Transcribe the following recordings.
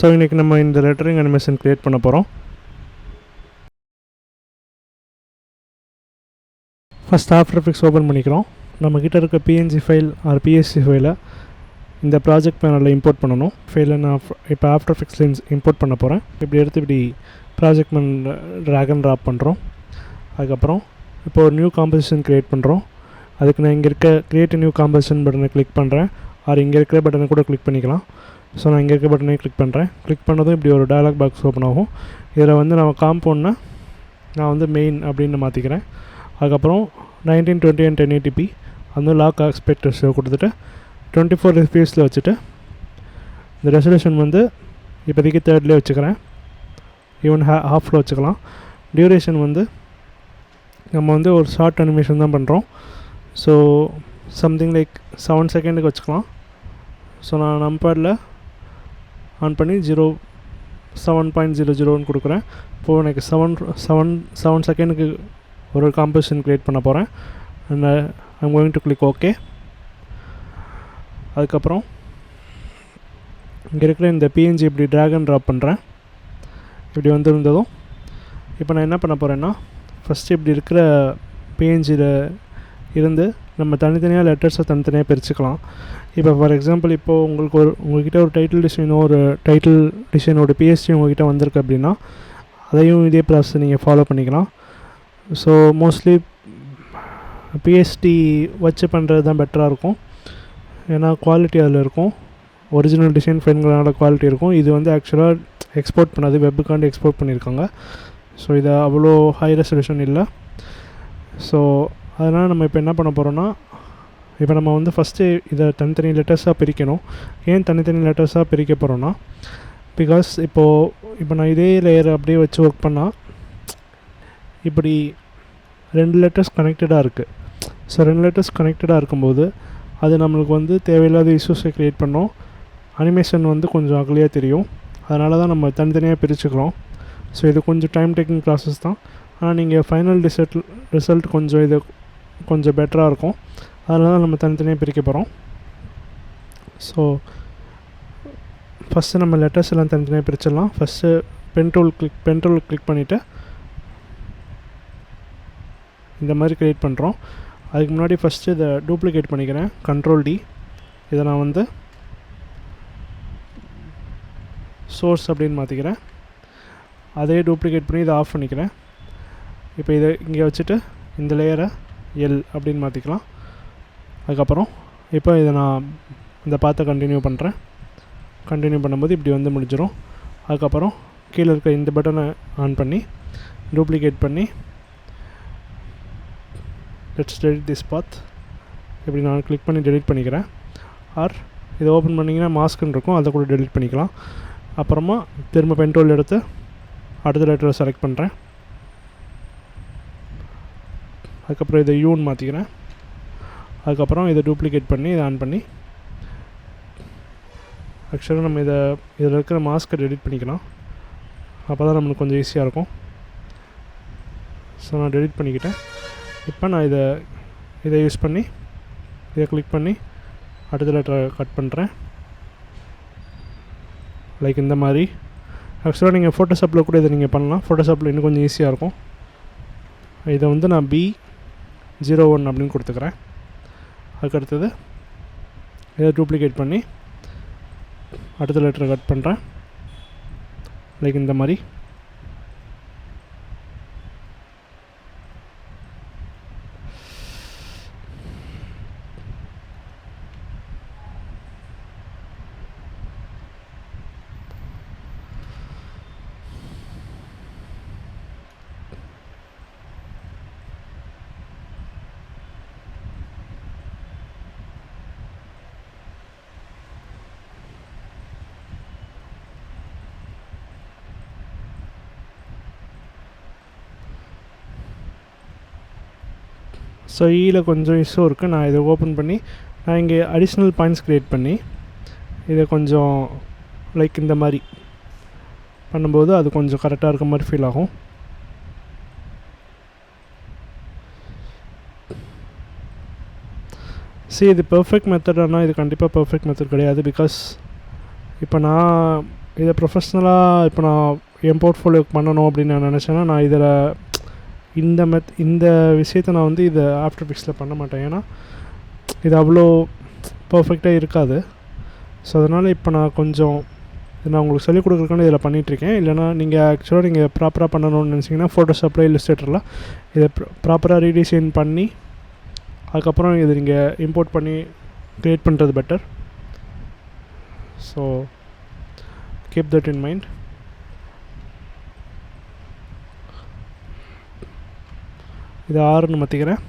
So இன்றைக்கி நம்ம இந்த லெட்டரிங் அனிமேஷன் க்ரியேட் பண்ண போகிறோம். ஃபஸ்ட் ஆஃப்டர் எஃபெக்ட்ஸ் ஓப்பன் பண்ணிக்கிறோம். நம்மக்கிட்ட இருக்க பிஎன்ஜி ஃபைல் ஆர் பிஎஸ்சி ஃபைலை இந்த ப்ராஜெக்ட் பேனலில் இம்போர்ட் பண்ணணும். ஃபைலை நான் இப்போ ஆஃப்டர் எஃபெக்ட்ஸில் இம்போர்ட் பண்ண போகிறேன். இப்படி எடுத்து இப்படி project panel drag and drop பண்ணுறோம். அதுக்கப்புறம் இப்போ ஒரு நியூ காம்போசிஷன் க்ரியேட் பண்ணுறோம். அதுக்கு நான் இங்கே இருக்க க்ரியேட் நியூ காம்போசிஷன் பட்டனை கிளிக் பண்ணுறேன். ஆர் இங்கே இருக்கிற பட்டனை கூட கிளிக் பண்ணிக்கலாம். ஸோ நான் இங்கே இருக்க பட்டனை கிளிக் பண்ணுறேன். கிளிக் பண்ணதும் இப்படி ஒரு டயலாக் பாக்ஸ் ஓப்பன் ஆகும். இதில் வந்து நம்ம காம்பவுண்ட்னா நான் வந்து மெயின் அப்படின்னு மாற்றிக்கிறேன். அதுக்கப்புறம் 1920 and 1080p அந்த லாக் ஆஸ்பெக்ட் ரேஷியோ கொடுத்துட்டு 24 fps வச்சுட்டு இந்த ரெசல்யூஷன் வந்து இப்போதைக்கு 3rd வச்சுக்கிறேன். ஈவன் ஹாஃபில் வச்சுக்கலாம். டியூரேஷன் வந்து நம்ம வந்து ஒரு ஷார்ட் அனிமேஷன் தான் பண்ணுறோம். ஸோ சம்திங் லைக் 7 செகண்டுக்கு வச்சுக்கலாம். ஸோ நான் நம்பரில் ஆன் பண்ணி 7.00 கொடுக்குறேன். இப்போது எனக்கு 7 செகண்டுக்கு ஒரு காம்போசிஷன் க்ரியேட் பண்ண போகிறேன். And I'm going to click okay. அதுக்கப்புறம் இங்கே இருக்கிற இந்த பிஎன்ஜி இப்படி ட்ராக் அண்ட் ட்ராப் பண்ணுறேன். இப்படி வந்துருந்ததும் இப்போ நான் என்ன பண்ண போகிறேன்னா, ஃபஸ்ட்டு இப்படி இருக்கிற பிஎன்ஜியில் இருந்து நம்ம தனித்தனியாக லெட்டர்ஸை தனித்தனியாக பிரிச்சுக்கலாம். இப்போ ஃபார் எக்ஸாம்பிள் இப்போது உங்கள்கிட்ட ஒரு டைட்டில் டிசைனோ ஒரு டைட்டில் டிசைனோட பிஎஸ்டி உங்கள்கிட்ட வந்திருக்கு அப்படின்னா அதையும் இதே ப்ராசஸ் நீங்கள் ஃபாலோ பண்ணிக்கலாம். ஸோ மோஸ்ட்லி பிஎஸ்டி வச்சு பண்ணுறது தான் பெட்டராக இருக்கும். ஏன்னா குவாலிட்டி அதில் இருக்கும். ஒரிஜினல் டிசைன் ஃபைல்களோட குவாலிட்டி இருக்கும். இது வந்து ஆக்சுவலாக எக்ஸ்போர்ட் பண்ணாது, வெப்புக்காண்டி எக்ஸ்போர்ட் பண்ணியிருக்காங்க. ஸோ இது அவ்வளோ ஹை ரெசல்யூஷன் இல்லை. ஸோ அதனால் நம்ம இப்போ என்ன பண்ண போகிறோன்னா, இப்போ நம்ம வந்து ஃபஸ்ட்டு இதை தனித்தனி லெட்டர்ஸாக பிரிக்கணும். ஏன் தனித்தனி லெட்டர்ஸாக பிரிக்க போகிறோன்னா, பிகாஸ் இப்போ நான் இதே லேயரை அப்படியே வச்சு ஒர்க் பண்ணால் இப்படி 2 லெட்டர்ஸ் கனெக்டடாக இருக்குது. ஸோ 2 லெட்டர்ஸ் கனெக்டடாக இருக்கும்போது அது நம்மளுக்கு வந்து தேவையில்லாத இஷ்யூஸை க்ரியேட் பண்ணோம். அனிமேஷன் வந்து கொஞ்சம் அகலியாக தெரியும். அதனால தான் நம்ம தனித்தனியாக பிரிச்சுக்கிறோம். ஸோ இது கொஞ்சம் டைம் டேக்கிங் ப்ராசஸ் தான். ஆனால் நீங்கள் ஃபைனல் ரிசல்ட் கொஞ்சம் இது கொஞ்சம் பெட்டராக இருக்கும். அதனால தான் நம்ம தனித்தனியாக பிரிக்க போகிறோம். ஸோ ஃபஸ்ட்டு நம்ம லெட்டர்ஸ் எல்லாம் தனித்தனியாக பிரிச்சிடலாம். ஃபஸ்ட்டு பென் டூல் கிளிக் பண்ணிவிட்டு இந்த மாதிரி க்ரியேட் பண்ணுறோம். அதுக்கு முன்னாடி ஃபஸ்ட்டு இதை டூப்ளிகேட் பண்ணிக்கிறேன். Ctrl+D. இதை நான் வந்து சோர்ஸ் அப்படின்னு மாற்றிக்கிறேன். அதே டூப்ளிகேட் பண்ணி இதை ஆஃப் பண்ணிக்கிறேன். இப்போ இதை இங்கே வச்சுட்டு இந்த லேயரை எல் அப்படின்னு மாற்றிக்கலாம். அதுக்கப்புறம் இப்போ இதை நான் இந்த பாத்தை கண்டினியூ பண்ணுறேன். கண்டினியூ பண்ணும்போது இப்படி வந்து முடிஞ்சிடும். அதுக்கப்புறம் கீழே இருக்க இந்த பட்டனை ஆன் பண்ணி டூப்ளிகேட் பண்ணி லெட்ஸ் டெலிட் திஸ் பாத் இப்படி நான் கிளிக் பண்ணி டெலிட் பண்ணிக்கிறேன். ஆர் இதை ஓப்பன் பண்ணிங்கன்னா மாஸ்க்குன்னு இருக்கும், அதை கூட டெலிட் பண்ணிக்கலாம். அப்புறமா திரும்ப பென் டூல் எடுத்து அடுத்த லெட்டரை செலக்ட் பண்ணுறேன். அதுக்கப்புறம் இதை யூன்னு மாற்றிக்கிறேன். அதுக்கப்புறம் இதை டூப்ளிகேட் பண்ணி இதை ஆன் பண்ணி ஆக்சுவலாக நம்ம இதில் இருக்கிற மாஸ்க்கை டெலிட் பண்ணிக்கலாம். அப்போ தான் நம்மளுக்கு கொஞ்சம் ஈஸியாக இருக்கும். ஸோ நான் டெலிட் பண்ணிக்கிட்டேன். இப்போ நான் இதை யூஸ் பண்ணி இதை கிளிக் பண்ணி அடுத்த லெட்டரை கட் பண்ணுறேன். லைக் இந்த மாதிரி. ஆக்சுவலாக நீங்கள் ஃபோட்டோஷாப்பில் கூட இதை நீங்கள் பண்ணலாம். ஃபோட்டோஷாப்பில் இன்னும் கொஞ்சம் ஈஸியாக இருக்கும். இதை வந்து நான் B01 அப்படின்னு கொடுத்துக்கிறேன். அதுக்கடுத்தது இதை டூப்ளிகேட் பண்ணி அடுத்த லெட்டரை கட் பண்ணுறேன். லைக் இந்த மாதிரி. ஸோ ஈயில் கொஞ்சம் இஷ்யூ இருக்குது. நான் இதை ஓப்பன் பண்ணி நான் இங்கே அடிஷ்னல் பாயிண்ட்ஸ் க்ரியேட் பண்ணி இதை கொஞ்சம் லைக் இந்த மாதிரி பண்ணும்போது அது கொஞ்சம் கரெக்டாக இருக்க மாதிரி ஃபீல் ஆகும். இது பெர்ஃபெக்ட் மெத்தட். ஆனால் இது கண்டிப்பாக பெர்ஃபெக்ட் மெத்தட் கிடையாது. பிகாஸ் இப்போ நான் இதை ப்ரொஃபஷ்னலாக இப்போ நான் என் போர்ட்ஃபோலியோக்கு பண்ணணும் அப்படின்னு நான் நினச்சேன்னா நான் இதில் இந்த விஷயத்தை நான் வந்து இதை ஆஃப்டர் எஃபெக்ட்ஸில் பண்ண மாட்டேன். ஏன்னா இது அவ்வளோ பர்ஃபெக்டாக இருக்காது. ஸோ அதனால் இப்போ நான் கொஞ்சம் நான் உங்களுக்கு சொல்லிக் கொடுக்குறதுக்கான இதில் பண்ணிகிட்ருக்கேன். இல்லைனா நீங்கள் ஆக்சுவலாக நீங்கள் ப்ராப்பராக பண்ணணும்னு நினச்சிங்கன்னா ஃபோட்டோஷாப்பில் இல்லுஸ்ட்ரேட்டரில் இதை ப்ராப்பராக ரீடிசைன் பண்ணி அதுக்கப்புறம் இதை நீங்கள் இம்போர்ட் பண்ணி க்ரியேட் பண்ணுறது better. So keep that in mind. இது 6ன்னு மாற்றிக்கிறேன்.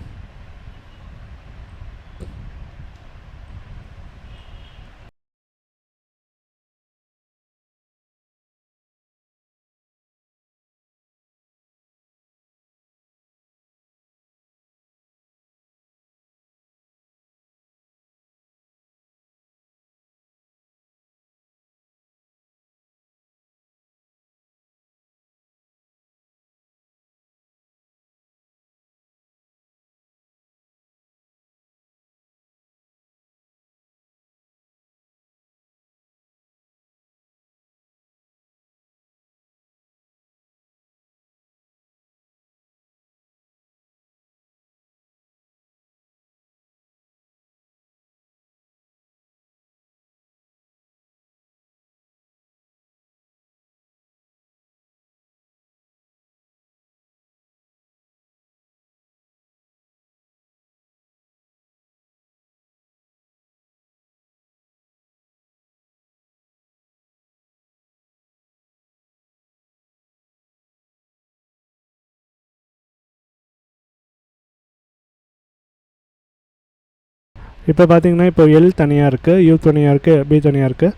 இப்போ பார்த்தீங்கன்னா இப்போ எல் தனியாக இருக்குது, யூ தனியாக இருக்குது, பி தனியாக இருக்குது.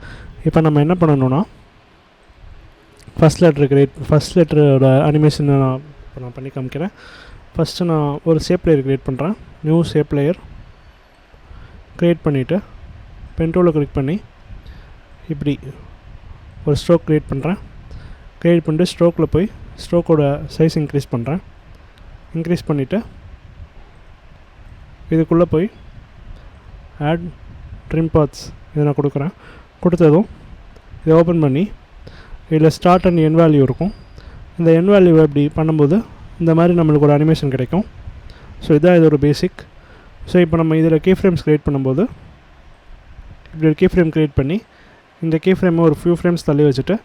இப்போ நம்ம என்ன பண்ணணும்னா ஃபஸ்ட் லெட்டரோட அனிமேஷனை நான் பண்ணி காமிக்கிறேன். ஃபஸ்ட்டு நான் ஒரு ஷேப் லேயர் க்ரியேட் பண்ணுறேன். நியூ ஷேப் லேயர் க்ரியேட் பண்ணிவிட்டு பென் டூலை கிளிக் பண்ணி இப்படி ஒரு ஸ்ட்ரோக் க்ரியேட் பண்ணுறேன். க்ரியேட் பண்ணிட்டு ஸ்ட்ரோக்கில் போய் ஸ்ட்ரோக்கோட சைஸ் இன்க்ரீஸ் பண்ணுறேன். இன்க்ரீஸ் பண்ணிவிட்டு இதுக்குள்ளே போய் ஆட் ட்ரிம் பாத்ஸ் இதை நான் கொடுக்குறேன். கொடுத்ததும் இதை ஓப்பன் பண்ணி இதில் ஸ்டார்ட் அண்ட் என் வேல்யூ இருக்கும். இந்த என் வேல்யூ இப்படி பண்ணும்போது இந்த மாதிரி நம்மளுக்கு ஒரு அனிமேஷன் கிடைக்கும். ஸோ இதான் இது ஒரு பேசிக். ஸோ இப்போ நம்ம இதில் கீ ஃப்ரேம்ஸ் க்ரியேட் பண்ணும்போது இப்படி ஒரு கீ ஃப்ரேம் க்ரியேட் பண்ணி இந்த கீ ஃப்ரேமை ஒரு ஃபியூ ஃப்ரேம்ஸ் தள்ளி வச்சுட்டு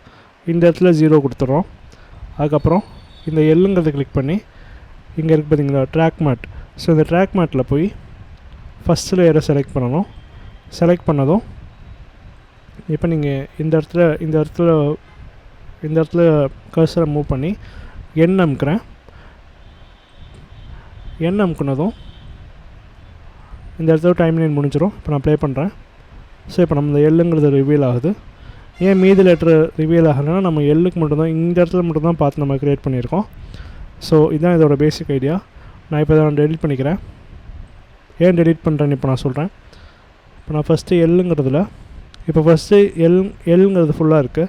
இந்த இடத்துல 0 கொடுத்துட்றோம். அதுக்கப்புறம் இந்த எல்லுங்கிறத கிளிக் பண்ணி இங்கே இருக்குது பார்த்தீங்களா ட்ராக் மேட். ஸோ இந்த ட்ராக் மேட்டில் போய் ஃபஸ்ட் லேயரை செலக்ட் பண்ணணும். செலக்ட் பண்ணதும் இப்போ நீங்கள் இந்த இடத்துல கர்சரை மூவ் பண்ணி எண் அமுக்குறேன். எண் அமுக்குனதும் இந்த இடத்துல டைம் லைன் முடிஞ்சிடும். இப்போ நான் ப்ளே பண்ணுறேன். ஸோ இப்போ நம்ம இந்த எல்லுங்கிறது ரிவீல் ஆகுது. ஏன் மீதி லெட்ரு ரிவீல் ஆகலைன்னா நம்ம எல்லுக்கு மட்டும்தான் இந்த இடத்துல மட்டும்தான் பார்த்து நம்ம க்ரியேட் பண்ணியிருக்கோம். ஸோ இதுதான் இதோட பேசிக் ஐடியா. நான் இப்போ இதை டெலிட் பண்ணிக்கிறேன். ஏன் டெலிட் பண்ணுறேன்னு இப்போ நான் சொல்கிறேன். இப்போ நான் ஃபஸ்ட்டு எல்லுங்கிறதுல இப்போ ஃபஸ்ட்டு எல்லுங்கிறது ஃபுல்லாக இருக்குது.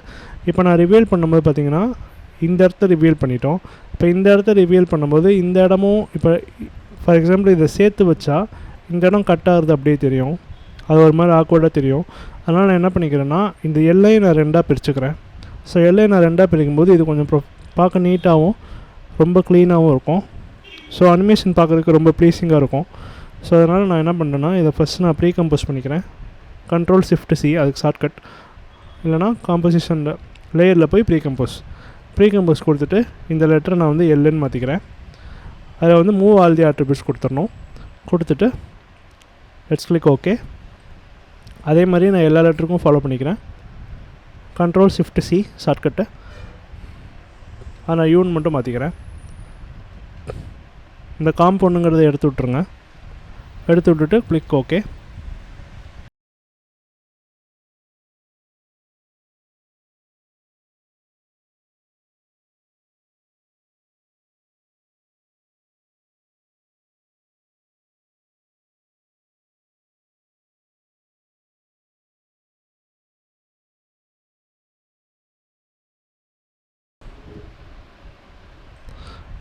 இப்போ நான் ரிவீல் பண்ணும்போது பார்த்திங்கன்னா இந்த இடத்த ரிவீல் பண்ணிட்டோம். இப்போ இந்த இடத்த ரிவீல் பண்ணும்போது இந்த இடமும் இப்போ ஃபார் எக்ஸாம்பிள் இதை சேர்த்து வச்சா இந்த இடம் கட் ஆகுறது அப்படியே தெரியும். அது ஒரு மாதிரி ஆக்வர்டாக தெரியும். அதனால் நான் என்ன பண்ணிக்கிறேன்னா இந்த எல்லையை நான் 2ஆக பிரிச்சுக்கிறேன். ஸோ எல்லையை நான் 2ஆக பிரிக்கும்போது இது கொஞ்சம் பார்க்க நீட்டாகவும் ரொம்ப க்ளீனாகவும் இருக்கும். ஸோ அனிமேஷன் பார்க்குறதுக்கு ரொம்ப ப்ளீஸிங்காக இருக்கும். ஸோ அதனால் நான் என்ன பண்ணுறேன்னா இதை ஃபஸ்ட்டு நான் ப்ரீ கம்போஸ் பண்ணிக்கிறேன். Ctrl+Shift+C அதுக்கு ஷார்ட்கட். இல்லைனா காம்போசிஷன் லேயரில் போய் ப்ரீ கம்போஸ் கொடுத்துட்டு இந்த லெட்டரை நான் வந்து எல்லுன்னு மாற்றிக்கிறேன். அதில் வந்து மூவ் ஆல் தி ஆட்ரிபியூட்ஸ் கொடுத்துடணும். கொடுத்துட்டு லெட்ஸ் கிளிக் ஓகே. அதே மாதிரி நான் எல்லா லெட்டருக்கும் ஃபாலோ பண்ணிக்கிறேன். Ctrl+Shift+C shortcut. நான் யூன் மட்டும் மாற்றிக்கிறேன். இந்த காம்பவுண்டுங்கிறத எடுத்து விட்ருங்க. எடுத்து விட்டுட்டு கிளிக் ஓகே.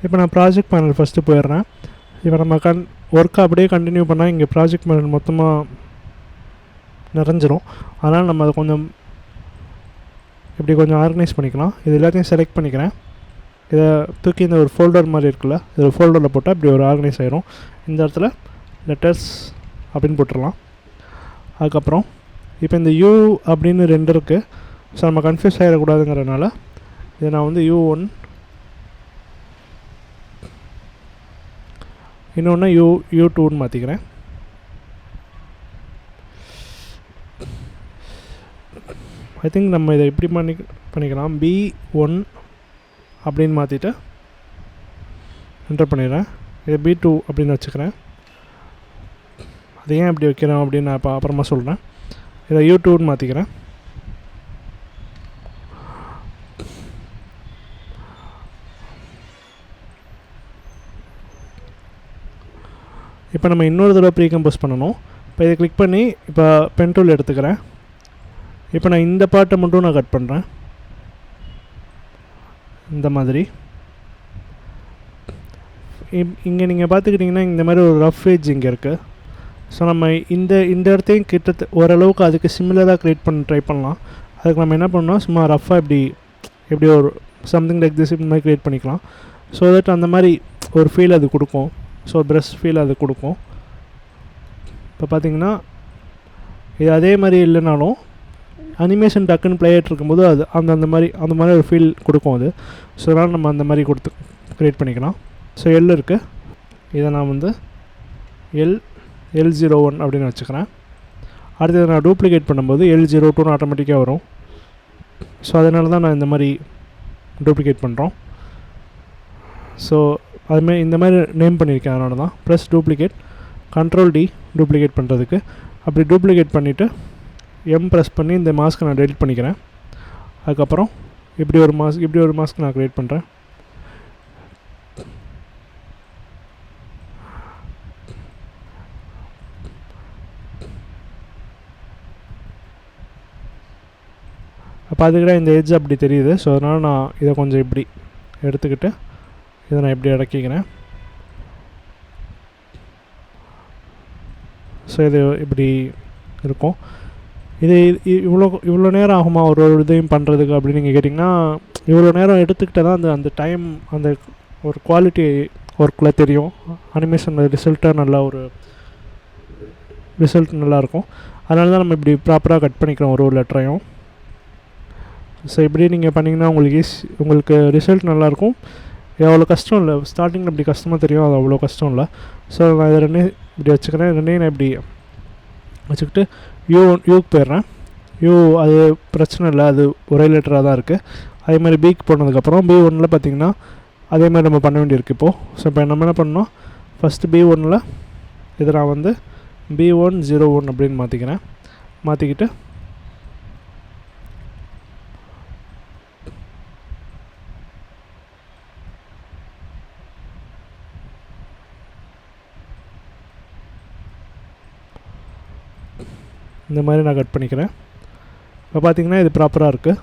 இப்போ நான் ப்ராஜெக்ட் பேனல் ஃபஸ்ட்டு போயிடுறேன். இப்போ நம்ம ஒர்க்கை அப்படியே கண்டினியூ பண்ணால் இங்கே ப்ராஜெக்ட் பேனல் மொத்தமாக நிறைஞ்சிரும். அதனால் நம்ம அதை கொஞ்சம் இப்படி கொஞ்சம் ஆர்கனைஸ் பண்ணிக்கலாம். இது எல்லாத்தையும் செலக்ட் பண்ணிக்கிறேன். இதை தூக்கி இந்த ஒரு ஃபோல்டர் மாதிரி இருக்குல்ல, இது ஒரு ஃபோல்டரில் போட்டால் இப்படி ஒரு ஆர்கனைஸ் ஆகிரும். இந்த இடத்துல லெட்டர்ஸ் அப்படின்னு போட்டுடலாம். அதுக்கப்புறம் இப்போ இந்த யூ அப்படின்னு 2 இருக்குது. ஸோ நம்ம கன்ஃபியூஸ் ஆகிடக்கூடாதுங்கிறதுனால இதை நான் வந்து U1 இன்னொன்று U2ன்னு மாற்றிக்கிறேன். ஐ திங்க் நம்ம இதை இப்படி பண்ணிக்கலாம். B1 அப்படின்னு மாற்றிட்டு என்டர் பண்ணிடுறேன். இதை B2 அப்படின்னு வச்சுக்கிறேன். அது ஏன் அப்படி வைக்கிறோம் அப்படின்னு நான் இப்போ அப்புறமா சொல்கிறேன். இதை U2ன்னு மாற்றிக்கிறேன். இப்போ நம்ம இன்னொரு தடவை ப்ரீ கம்போஸ் பண்ணணும். இப்போ இதை கிளிக் பண்ணி இப்போ பென் டூல் எடுத்துக்கிறேன். இப்போ நான் இந்த பார்ட்டை மட்டும் நான் கட் பண்ணுறேன். இந்த மாதிரி இங்கே நீங்கள் பார்த்துக்கிட்டிங்கன்னா இந்த மாதிரி ஒரு ரஃப் எட்ஜ் இங்கே இருக்குது. ஸோ நம்ம இந்த இடத்தையும் ஓரளவுக்கு அதுக்கு சிமிலராக க்ரியேட் பண்ண ட்ரை பண்ணலாம். அதுக்கு நம்ம என்ன பண்ணோம், சும்மா ரஃப்பாக எப்படி ஒரு சம்திங் லைக் திஸ் இந்த மாதிரி க்ரியேட் பண்ணிக்கலாம். ஸோ தட் அந்த மாதிரி ஒரு ஃபீல் அது கொடுக்கும். ஸோ ப்ரஷ் ஃபீல் அது கொடுக்கும். இப்போ பார்த்திங்கன்னா இது அதே மாதிரி இல்லைனாலும் அனிமேஷன் டக்குன்னு ப்ளே ஆகிட்டு இருக்கும்போது அது அந்த மாதிரி ஒரு ஃபீல் கொடுக்கும் அது. ஸோ அதனால் நம்ம அந்த மாதிரி க்ரியேட் பண்ணிக்கலாம். ஸோ எல் இருக்குது. இதை நான் வந்து L01 அப்படின்னு வச்சுக்கிறேன். அடுத்தது நான் டூப்ளிகேட் பண்ணும்போது L02ன்னு ஆட்டோமேட்டிக்காக வரும். ஸோ அதனால தான் நான் இந்த மாதிரி டூப்ளிகேட் பண்ணுறோம். ஸோ அதுமாதிரி இந்த மாதிரி நேம் பண்ணியிருக்கேன். அதனால தான் plus duplicate Ctrl D duplicate பண்ணுறதுக்கு. அப்படி டூப்ளிகேட் பண்ணிவிட்டு ப்ரெஸ் பண்ணி இந்த மாஸ்க்கை நான் டெலிட் பண்ணிக்கிறேன். அதுக்கப்புறம் இப்படி ஒரு மாஸ்க் நான் க்ரியேட் பண்ணுறேன். அப்போ அதுக்கிட்ட இந்த எட்ஜ் அப்படி தெரியுது. ஸோ அதனால் நான் இதை கொஞ்சம் இப்படி எடுத்துக்கிட்டு இதை நான் இப்படி இறக்கிக்கிறேன். ஸோ இது இப்படி இருக்கும். இது இவ்வளோ நேரம் ஆகுமா ஒரு இதையும் பண்ணுறதுக்கு அப்படின்னு நீங்கள் கேட்டிங்கன்னா, இவ்வளோ நேரம் எடுத்துக்கிட்டே தான் அந்த டைம் அந்த ஒரு குவாலிட்டி ஒர்க்கில் தெரியும். அனிமேஷன் ரிசல்ட்டாக ரிசல்ட் நல்லாயிருக்கும். அதனால தான் நம்ம இப்படி ப்ராப்பராக கட் பண்ணிக்கிறோம் ஒரு லெட்டரையும். ஸோ இப்படி நீங்கள் பண்ணிங்கன்னா உங்களுக்கு ரிசல்ட் நல்லாயிருக்கும். அவ்வளோ கஷ்டம் இல்லை. ஸ்டார்டிங்கில் இப்படி கஷ்டமாக தெரியும், அது அவ்வளோ கஷ்டம் இல்லை. ஸோ நான் இதை ரெண்டையும் இப்படி வச்சுக்கிறேன். ரெண்டையும் நான் இப்படி வச்சுக்கிட்டு யூக்கு போயிடுறேன். அது பிரச்சனை இல்லை, அது ஒரே லெட்டராக தான் இருக்குது. அதே மாதிரி பிக்கு போனதுக்கப்புறம் B1 பார்த்திங்கன்னா அதே மாதிரி நம்ம பண்ண வேண்டியிருக்கு இப்போது. ஸோ இப்போ நம்ம என்ன பண்ணோம், ஃபஸ்ட்டு B1 இதை நான் வந்து B101 அப்படின்னு மாற்றிக்கிறேன். மாற்றிக்கிட்டு இந்த மாதிரி நான் கட் பண்ணிக்கிறேன். இப்போ பார்த்திங்கன்னா இது ப்ராப்பராக இருக்குது.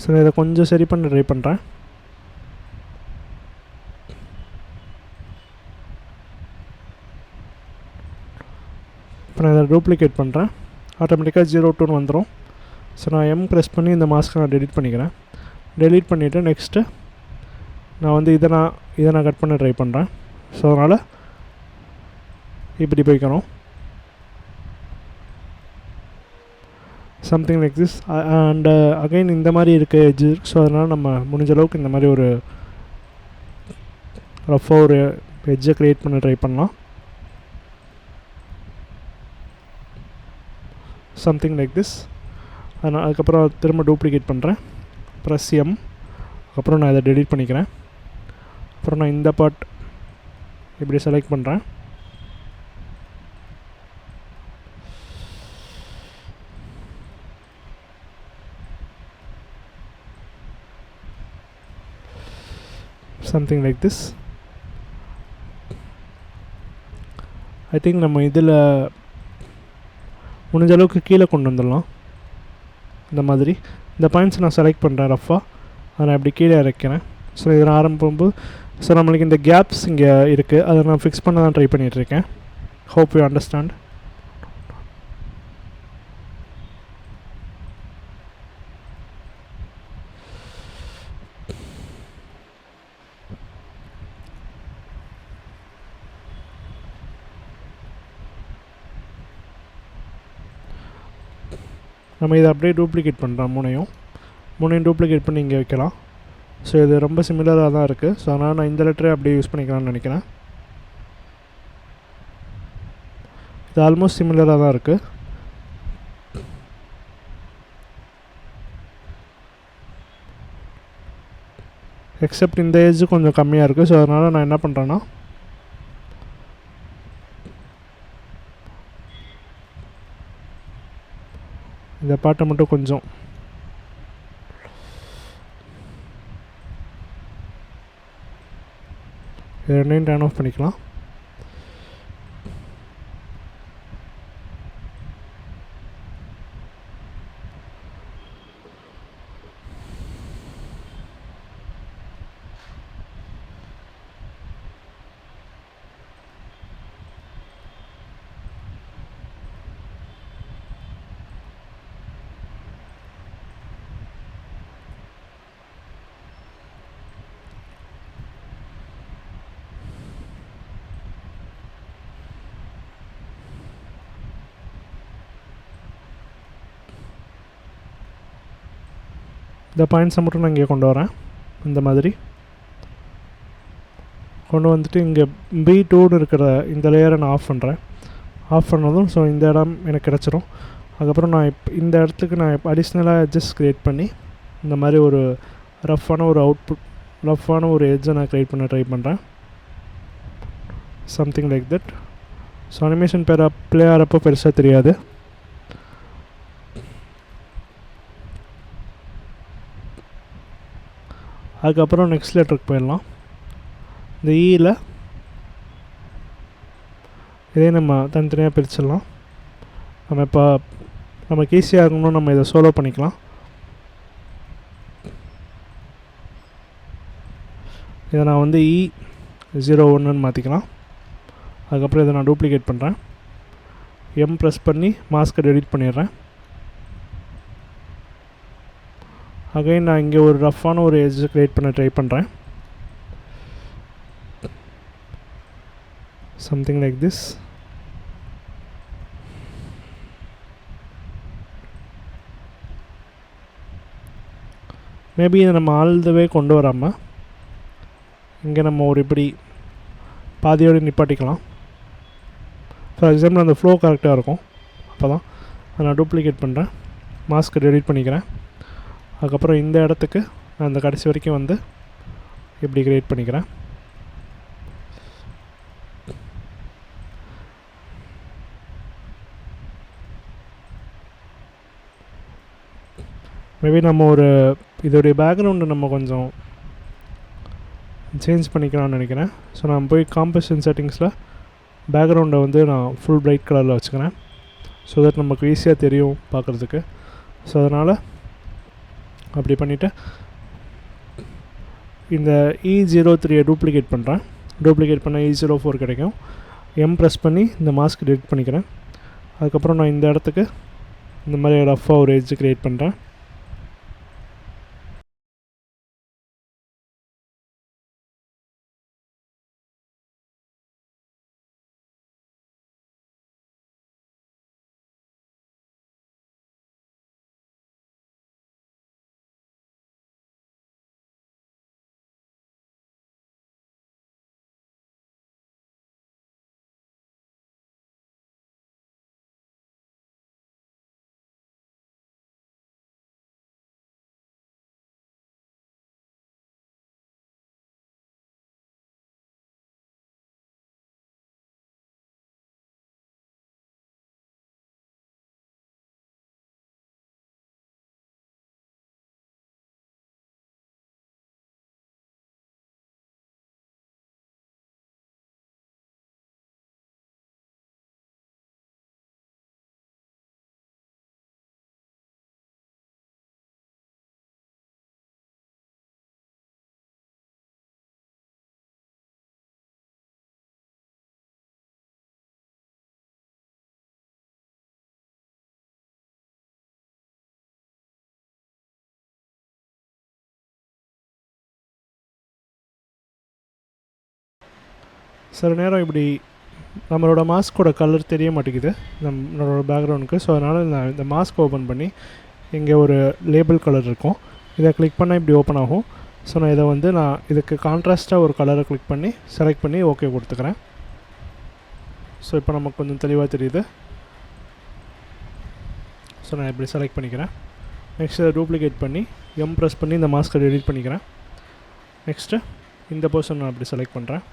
ஸோ நான் இதை கொஞ்சம் சரி பண்ண ட்ரை பண்ணுறேன். இப்போ நான் இதை டூப்ளிகேட் பண்ணுறேன். ஆட்டோமேட்டிக்காக 02ன்னு வந்துடும். ஸோ நான் ப்ரெஸ் பண்ணி இந்த மாஸ்க்கை நான் டெலிட் பண்ணிக்கிறேன். டெலிட் பண்ணிவிட்டு நெக்ஸ்ட்டு நான் வந்து இதை நான் கட் பண்ண ட்ரை பண்ணுறேன். ஸோ அதனால் இப்படி போய்க்கணும். Something like this. And again இந்த மாதிரி இருக்குது எட்ஜு. ஸோ அதனால் நம்ம முடிஞ்ச அளவுக்கு இந்த மாதிரி ஒரு ரஃபாக ஒரு எட்ஜை க்ரியேட் பண்ண ட்ரை பண்ணலாம். Something like this. அதனால் அதுக்கப்புறம் திரும்ப டூப்ளிகேட் பண்ணுறேன். ப்ரெஸ் அப்புறம் நான் இதை டெலிட் பண்ணிக்கிறேன். அப்புறம் நான் இந்த பார்ட் இப்படி செலக்ட் பண்ணுறேன். Something like this. I think நம்ம இதில் முடிஞ்ச அளவுக்கு கீழே கொண்டு வந்துடலாம். இந்த மாதிரி இந்த பாயிண்ட்ஸ் நான் செலக்ட் பண்ணுறேன் ரஃபாக. அதை நான் இப்படி கீழே இறக்கிறேன். ஸோ இதில் ஆரம்பிக்கும்போது ஸோ நம்மளுக்கு இந்த கேப்ஸ் இங்கே இருக்குது, அதை நான் ஃபிக்ஸ் பண்ண தான் ட்ரை பண்ணிகிட்ருக்கேன். Hope you understand. நம்ம இதை அப்படியே டூப்ளிகேட் பண்ணுறோம், மூணையும் டூப்ளிகேட் பண்ணி இங்கே வைக்கலாம். ஸோ இது ரொம்ப சிமிலராக தான் இருக்குது. ஸோ அதனால் நான் இந்த லெட்டரே அப்படியே யூஸ் பண்ணிக்கலாம்னு நினைக்கிறேன். இது ஆல்மோஸ்ட் சிமிலராக தான் இருக்குது. எக்ஸப்ட் இந்த ஏஜ் கொஞ்சம் கம்மியாக இருக்குது. ஸோ அதனால் நான் என்ன பண்ணுறேன்னா, இந்த பாட்டை மட்டும் கொஞ்சம் ரெண்டையும் டர்ன் ஆஃப் பண்ணிக்கலாம். இந்த பாயிண்ட்ஸை மட்டும் நான் இங்கே கொண்டு வரேன். இந்த மாதிரி கொண்டு வந்துட்டு இங்கே B2 இருக்கிற இந்த லேயரை நான் ஆஃப் பண்ணுறேன். ஆஃப் பண்ணதும் ஸோ இந்த இடம் எனக்கு கிடச்சிரும். அதுக்கப்புறம் நான் இந்த இடத்துக்கு நான் அடிஷ்னலாக எட்ஜஸ் க்ரியேட் பண்ணி இந்த மாதிரி ஒரு ரஃப்பான ஒரு எட்ஜை நான் க்ரியேட் பண்ண ட்ரை பண்ணுறேன். Something like that. So animation play ஆகிறப்போ பெருசாக தெரியாது. அதுக்கப்புறம் நெக்ஸ்ட் லெட்டருக்கு போயிடலாம். இந்த ஈயில் இதே நம்ம தனித்தனியாக பிரிச்சிடலாம். நம்ம இப்போ நமக்கு ஈஸியாக இருக்கணும், நம்ம இதை சோலோ பண்ணிக்கலாம். இதை நான் வந்து E01ன்னு மாற்றிக்கலாம். அதுக்கப்புறம் இதை நான் டூப்ளிகேட் பண்ணுறேன். ப்ரெஸ் பண்ணி மாஸ்கை டெலிட் பண்ணிடுறேன். அகைன் நான் இங்கே ஒரு ரஃப்பான ஒரு எட்ஜ் க்ரியேட் பண்ண ட்ரை பண்ணுறேன். Something like this. மேபி இதை நம்ம ஆல் த வே கொண்டு வராமல் இங்கே நம்ம ஒரு இப்படி பாதியோடு நிப்பாட்டிக்கலாம். ஃபார் எக்ஸாம்பிள் அந்த ஃப்ளோ கரெக்டாக இருக்கும். அப்போ தான் அதை நான் டூப்ளிகேட் பண்ணுறேன். மாஸ்க்கை டெலிட் பண்ணிக்கிறேன். அதுக்கப்புறம் இந்த இடத்துக்கு நான் அந்த கடைசி வரைக்கும் வந்து இப்படி க்ரியேட் பண்ணிக்கிறேன். மேபி நம்ம இதோடைய பேக்ரவுண்டை நம்ம கொஞ்சம் சேஞ்ச் பண்ணிக்கலாம்னு நினைக்கிறேன். ஸோ நான் போய் காம்போசிஷன் செட்டிங்ஸில் பேக்ரவுண்டை வந்து நான் ஃபுல் பிரைட் கலரில் வச்சுக்கிறேன். ஸோ தட் நமக்கு ஈஸியாக தெரியும் பார்க்குறதுக்கு. ஸோ அதனால் அப்படி பண்ணிவிட்டு இந்த E03 டூப்ளிகேட் பண்ணுறேன். டூப்ளிகேட் பண்ண E04 கிடைக்கும். ப்ரெஸ் பண்ணி இந்த மாஸ்க் டெலிட் பண்ணிக்கிறேன். அதுக்கப்புறம் நான் இந்த இடத்துக்கு இந்த மாதிரி ரஃப்பாக ஒரு எட்ஜ் க்ரியேட் பண்ணுறேன். சில நேரம் இப்படி நம்மளோட மாஸ்கோட கலர் தெரிய மாட்டேங்குது நம்மளோட பேக்ரவுண்டுக்கு. ஸோ அதனால் நான் இந்த மாஸ்க் ஓப்பன் பண்ணி இங்கே ஒரு லேபிள் கலர் இருக்கும், இதை கிளிக் பண்ணால் இப்படி ஓப்பன் ஆகும். ஸோ நான் இதை வந்து நான் இதுக்கு கான்ட்ராஸ்ட்டாக ஒரு கலரை கிளிக் பண்ணி செலக்ட் பண்ணி ஓகே கொடுத்துக்கிறேன். ஸோ இப்போ நமக்கு கொஞ்சம் தெளிவாக தெரியுது. ஸோ நான் இப்படி செலக்ட் பண்ணிக்கிறேன். நெக்ஸ்ட் இதை டூப்ளிகேட் பண்ணி ப்ரெஸ் பண்ணி இந்த மாஸ்க்கை எடிட் பண்ணிக்கிறேன். நெக்ஸ்ட்டு இந்த போர்ஷன் நான் அப்படி செலக்ட் பண்ணுறேன்.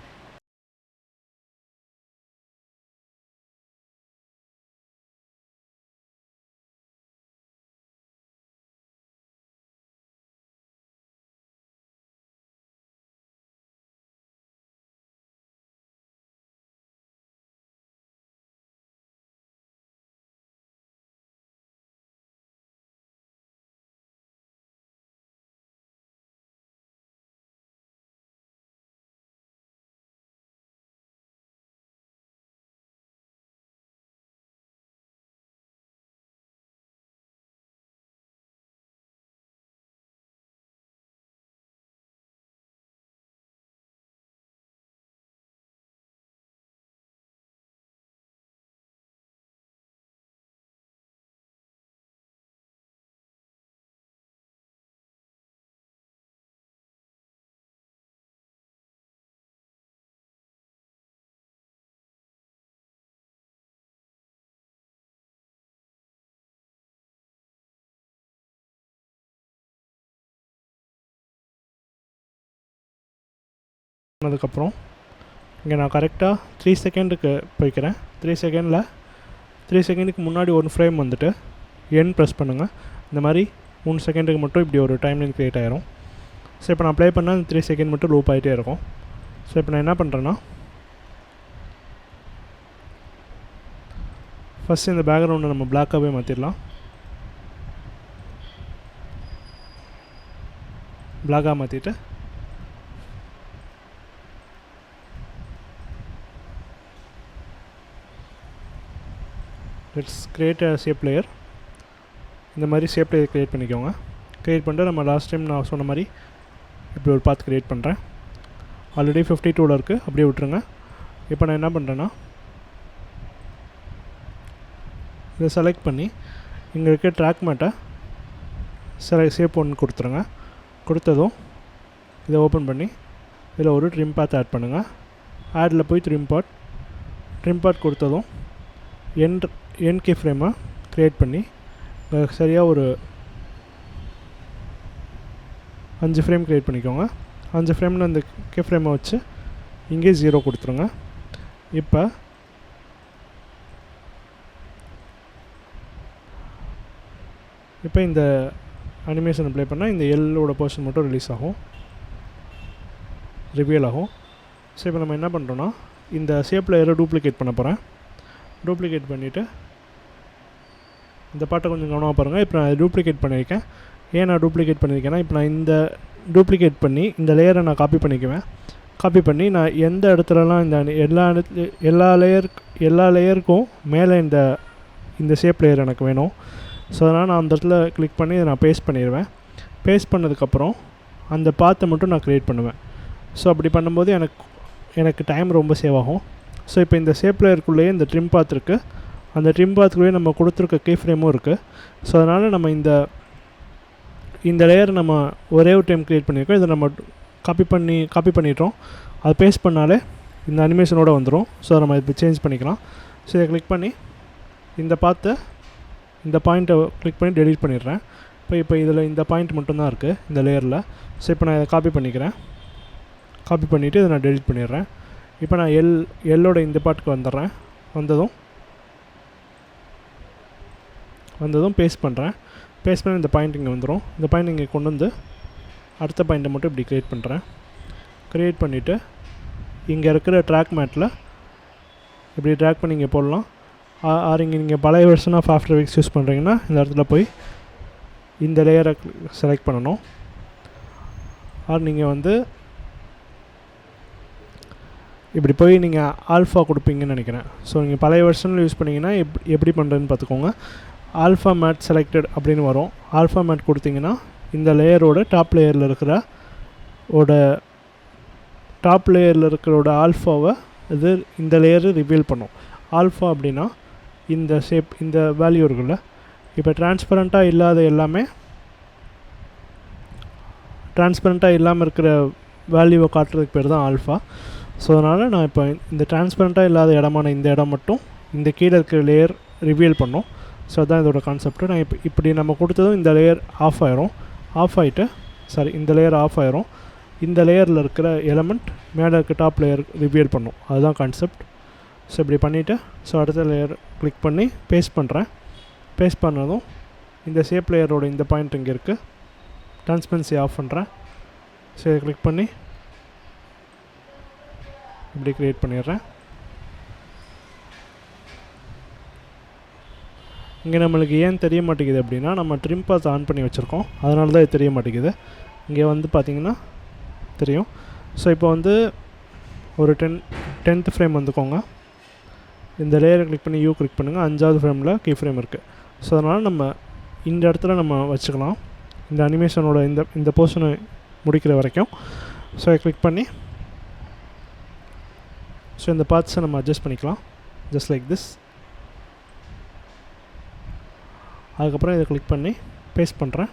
அதுக்கப்புறம் இங்கே நான் கரெக்டாக 3 செகண்டுக்கு போய்க்கிறேன். 3 செகண்டுக்கு முன்னாடி ஒரு ஃப்ரேம் வந்துட்டு ப்ரெஸ் பண்ணுங்கள். இந்த மாதிரி 3 செகண்டுக்கு மட்டும் இப்படி ஒரு டைம்லைன் க்ரியேட் ஆகிரும். ஸோ இப்போ நான் ப்ளே பண்ணால் 3 செகண்ட் மட்டும் லூப் ஆகிட்டே இருக்கும். ஸோ இப்போ நான் என்ன பண்ணுறேன்னா, ஃபஸ்ட்டு இந்த பேக்ரவுண்டை நம்ம பிளாக்காகவே மாற்றிடலாம். பிளாக்காக மாற்றிட்டு let's create a shape layer. இந்த மாதிரி ஷேப் லேயர் க்ரியேட் பண்ணிக்கோங்க. க்ரியேட் பண்ணிட்டு நம்ம லாஸ்ட் டைம் நான் சொன்ன மாதிரி இப்படி ஒரு பாத் க்ரியேட் பண்ணுறேன். ஆல்ரெடி 52 இருக்குது, அப்படியே விட்டுருங்க. இப்போ நான் என்ன பண்ணுறேன்னா, இதை செலக்ட் பண்ணி இங்கே இருக்க ட்ராக் மேட்டை ஷேப் ஒன்று கொடுத்துருங்க. கொடுத்ததும் இதை ஓப்பன் பண்ணி இதில் ஒரு ட்ரிம் பாத் ஆட் பண்ணுங்கள். ஆடில் போய் ட்ரிம் பாட் கொடுத்ததும் என் கீ ஃப்ரேமை க்ரியேட் பண்ணி சரியாக ஒரு 5 ஃப்ரேம் க்ரியேட் பண்ணிக்கோங்க. 5 ஃப்ரேமில் அந்த கீ ஃப்ரேமை வச்சு இங்கே 0 கொடுத்துருங்க. இப்போ இந்த அனிமேஷனை ப்ளே பண்ணால் இந்த எல்லோட போர்ஷன் மட்டும் ரிவீல் ஆகும். ஸோ இப்போ நம்ம என்ன பண்ணுறோன்னா, இந்த ஷேப் லேயரை டூப்ளிகேட் பண்ண போகிறேன். டூப்ளிகேட் பண்ணிவிட்டு இந்த பாட்டை கொஞ்சம் கவனமாக பாருங்கள். இப்போ நான் டூப்ளிகேட் பண்ணியிருக்கேன். ஏன் நான் டூப்ளிகேட் பண்ணியிருக்கேன்னா, இப்போ நான் இந்த டூப்ளிகேட் பண்ணி இந்த லேயரை நான் காப்பி பண்ணிக்குவேன். காப்பி பண்ணி நான் எந்த இடத்துலலாம் இந்த எல்லா லேயருக்கும் மேலே இந்த ஷேப் லேயர் எனக்கு வேணும். ஸோ அதனால் நான் அந்த இடத்துல கிளிக் பண்ணி இதை நான் பேஸ்ட் பண்ணிடுவேன். பேஸ்ட் பண்ணதுக்கப்புறம் அந்த பாத்தை மட்டும் நான் க்ரியேட் பண்ணுவேன். ஸோ அப்படி பண்ணும்போது எனக்கு டைம் ரொம்ப சேவ் ஆகும். ஸோ இப்போ இந்த ஷேப் லேயருக்குள்ளேயே இந்த ட்ரிம் பாத் இருக்குது. அந்த ட்ரிம் பாத்துக்குள்ளேயே நம்ம கொடுத்துருக்க கீ ஃப்ரேமும் இருக்குது. ஸோ அதனால் நம்ம இந்த லேயர் நம்ம ஒரே ஒரு டைம் க்ரியேட் பண்ணியிருக்கோம். இதை நம்ம காப்பி பண்ணிட்டோம். அதை பேஸ்ட் பண்ணாலே இந்த அனிமேஷனோட வந்துடும். ஸோ நம்ம இப்போ சேஞ்ச் பண்ணிக்கலாம். ஸோ இதை கிளிக் பண்ணி இந்த பாயிண்ட்டை கிளிக் பண்ணி டெலீட் பண்ணிடுறேன். இப்போ இதில் இந்த பாயிண்ட் மட்டும்தான் இருக்குது இந்த லேயரில். ஸோ இப்போ நான் இதை காப்பி பண்ணிவிட்டு இதை நான் டெலீட் பண்ணிடுறேன். இப்போ நான் எல்லோட இந்த பாட்டுக்கு வந்துடுறேன். வந்ததும் பேஸ்ட் பண்ணுறேன். பேஸ்ட் பண்ணி இந்த பாயிண்ட் இங்கே வந்துடும். இந்த பாயிண்ட் இங்கே கொண்டு வந்து அடுத்த பாயிண்ட்டை மட்டும் இப்படி க்ரியேட் பண்ணுறேன். க்ரியேட் பண்ணிவிட்டு இங்கே இருக்கிற ட்ராக் மேட்டில் இப்படி ட்ராக் பண்ணி இங்கே போடலாம். ஆர் இங்கே நீங்கள் பழைய version of after effects use பண்ணுறீங்கன்னா இந்த இடத்துல போய் இந்த லேயரை செலக்ட் பண்ணணும். ஆர் நீங்கள் வந்து இப்படி போய் நீங்கள் ஆல்ஃபா கொடுப்பீங்கன்னு நினைக்கிறேன். ஸோ நீங்கள் பழைய வெர்ஷனில் யூஸ் பண்ணிங்கன்னா எப்படி பண்ணுறதுன்னு பார்த்துக்கோங்க. ஆல்ஃபா மேட் செலக்டட் அப்படின்னு வரும். ஆல்ஃபா மேட் கொடுத்தீங்கன்னா இந்த லேயரோட டாப் லேயரில் இருக்கிற ஆல்ஃபாவை இது இந்த லேயரு ரிவீல் பண்ணும். ஆல்ஃபா அப்படின்னா இந்த ஷேப், இந்த வேல்யூ இருக்குல்ல, இப்போ டிரான்ஸ்பரண்ட்டாக இல்லாத எல்லாமே டிரான்ஸ்பரண்ட்டாக இல்லாமல் இருக்கிற வேல்யூவை காட்டுறதுக்கு பேர் தான் ஆல்ஃபா. ஸோ அதனால் நான் இப்போ இந்த டிரான்ஸ்பரண்ட்டாக இல்லாத இடமான இந்த இடம் மட்டும் இந்த கீழே இருக்கிற லேயர் ரிவீல் பண்ணும். ஸோ அதுதான் இதோட கான்செப்ட்டு. நான் இப்படி நம்ம கொடுத்ததும் இந்த லேயர் ஆஃப் ஆயிரும். ஆஃப் ஆகிட்டு இந்த லேயர் ஆஃப் ஆயிரும். இந்த லேயரில் இருக்கிற எலமெண்ட் மேலே இருக்க டாப் லேயர் ரிவீல் பண்ணும். அதுதான் கான்செப்ட். ஸோ இப்படி பண்ணிவிட்டு அடுத்த லேயர் கிளிக் பண்ணி பேஸ்ட் பண்ணுறேன். பேஸ்ட் பண்ணதும் இந்த ஷேப் லேயரோட இந்த பாயிண்ட் இங்கே இருக்குது. ட்ரான்ஸ்பரன்சி ஆஃப் பண்ணுறேன். ஸோ இதை கிளிக் பண்ணி இப்படி க்ரியேட் பண்ணிடுறேன். இங்கே நம்மளுக்கு ஏன் தெரிய மாட்டேங்குது அப்படின்னா, நம்ம ட்ரிம் பாத் ஆன் பண்ணி வச்சுருக்கோம், அதனால தான் இது தெரிய மாட்டேங்குது. இங்கே வந்து பார்த்திங்கன்னா தெரியும். ஸோ இப்போ வந்து ஒரு 10th ஃப்ரேம் வந்துக்கோங்க. இந்த லேயரை கிளிக் பண்ணி கிளிக் பண்ணுங்கள். 5வது ஃப்ரேமில் கீ ஃப்ரேம் இருக்குது. ஸோ அதனால் நம்ம இந்த இடத்துல நம்ம வச்சுக்கலாம், இந்த அனிமேஷனோட இந்த போர்ஷனை முடிக்கிற வரைக்கும். ஸோ கிளிக் பண்ணி இந்த பார்ட்ஸை நம்ம அட்ஜஸ்ட் பண்ணிக்கலாம், ஜஸ்ட் லைக் திஸ். அதுக்கப்புறம் இதை கிளிக் பண்ணி பேஸ்ட் பண்ணுறேன்.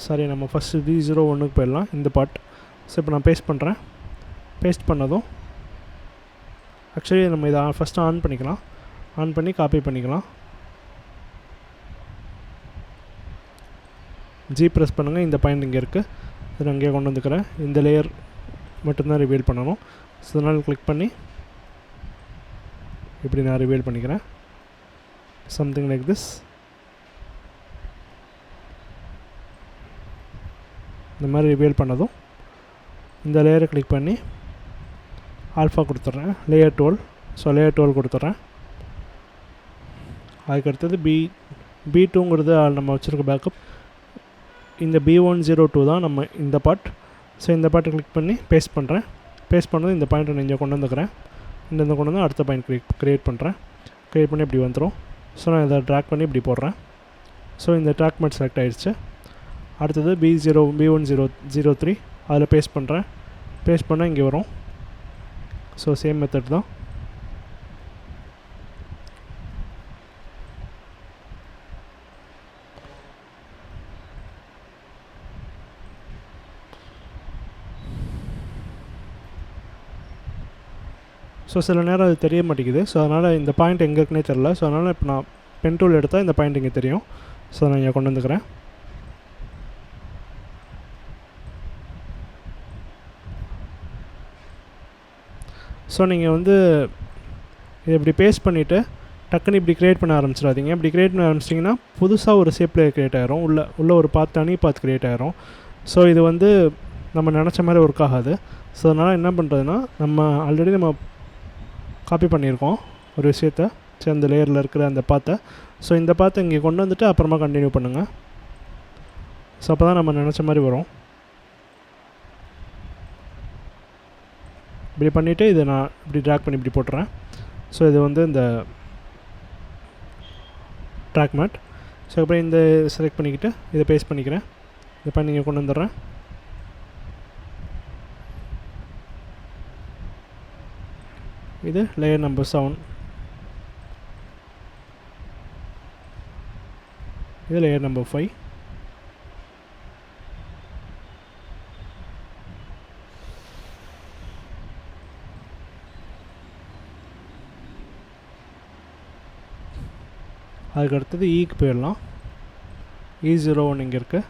சரி, நம்ம ஃபஸ்ட்டு V01க்கு போயிடலாம், இந்த பார்ட். ஸோ இப்போ நான் பேஸ்ட் பண்ணுறேன். பேஸ்ட் பண்ணதும் ஆக்சுவலி நம்ம இதை ஃபஸ்ட்டு ஆன் பண்ணிக்கலாம். ஆன் பண்ணி காப்பி பண்ணிக்கலாம். G ப்ரெஸ் பண்ணுங்கள். இந்த பாயிண்ட் இங்கே இருக்குது, இதை நான் இங்கே கொண்டு வந்துக்கிறேன். இந்த லேயர் மட்டும்தான் ரிவீல் பண்ணணும். ஸோ அதனால் கிளிக் பண்ணி இப்படி நான் ரிவீல் பண்ணிக்கிறேன், சம்திங் லைக் திஸ். இந்த மாதிரி ரிவீல் பண்ணதும் இந்த லேயரை கிளிக் பண்ணி ஆல்ஃபா கொடுத்துட்றேன், லேயர் 12. ஸோ லேயர் 12 கொடுத்துட்றேன். அதுக்கடுத்தது B2ங்கிறது நம்ம வச்சுருக்க பேக்கப். இந்த B102 தான் நம்ம இந்த பார்ட். ஸோ இந்த பார்ட்டை கிளிக் பண்ணி பேஸ்ட் பண்ணுறேன். பேஸ்ட் பண்ணது இந்த பாயிண்ட்டை நான் இங்கே கொண்டு வந்துக்கிறேன். இந்த கொண்டு வந்து அடுத்த பாயிண்ட் க்ரியேட் பண்ணுறேன். க்ரியேட் பண்ணி இப்படி வந்துடும். ஸோ நான் இதை ட்ராக் பண்ணி இப்படி போடுறேன். ஸோ இந்த ட்ராக் மேட் செலக்ட் ஆகிடுச்சு. அடுத்தது B1003 அதில் பேஸ்ட் பண்ணுறேன். பேஸ்ட் பண்ணால் இங்கே வரும். ஸோ சேம் மெத்தட் தான். ஸோ சில நேரம் அது தெரிய மாட்டேங்குது. ஸோ அதனால் இந்த பாயிண்ட் எங்கே இருக்குன்னே தெரில. ஸோ அதனால் இப்போ நான் பென் டூல் எடுத்தால் இந்த பாயிண்ட் இங்கே தெரியும். ஸோ நான் இங்கே கொண்டு வந்துக்கிறேன். ஸோ நீங்கள் வந்து இதை இப்படி பேஸ்ட் பண்ணிவிட்டு டக்குன்னு இப்படி க்ரியேட் பண்ண ஆரம்பிச்சிடாதீங்க. இப்படி க்ரியேட் பண்ண ஆரம்பிச்சிட்டிங்கன்னா புதுசாக ஒரு ஷேப்பில் க்ரியேட் ஆகிரும், உள்ள ஒரு தனி பாத் க்ரியேட் ஆகிரும். ஸோ இது வந்து நம்ம நினச்ச மாதிரி ஒர்க் ஆகாது. ஸோ அதனால் என்ன பண்ணுறதுன்னா, நம்ம ஆல்ரெடி நம்ம காப்பி பண்ணியிருக்கோம் ஒரு விஷயத்த, சரி அந்த லேயரில் இருக்கிற அந்த பாத்தை. ஸோ இந்த பாத்தை இங்கே கொண்டு வந்துட்டு அப்புறமா கண்டினியூ பண்ணுங்கள். ஸோ அப்போ தான் நம்ம நினச்ச மாதிரி வரும். இப்படி பண்ணிவிட்டு இதை நான் இப்படி ட்ராக் பண்ணி இப்படி போட்டுறேன். ஸோ இது வந்து இந்த ட்ராக் மேட். ஸோ அப்புறம் இந்த செலக்ட் பண்ணிக்கிட்டு இதை பேஸ்ட் பண்ணிக்கிறேன். இதை பண்ணி இங்கே கொண்டு வந்துடுறேன். இது லேயர் நம்பர் 7. இது லேயர் நம்பர் 5. அதுக்கு அடுத்தது ஈக்கு போயிடலாம். E01 இங்கே இருக்குது.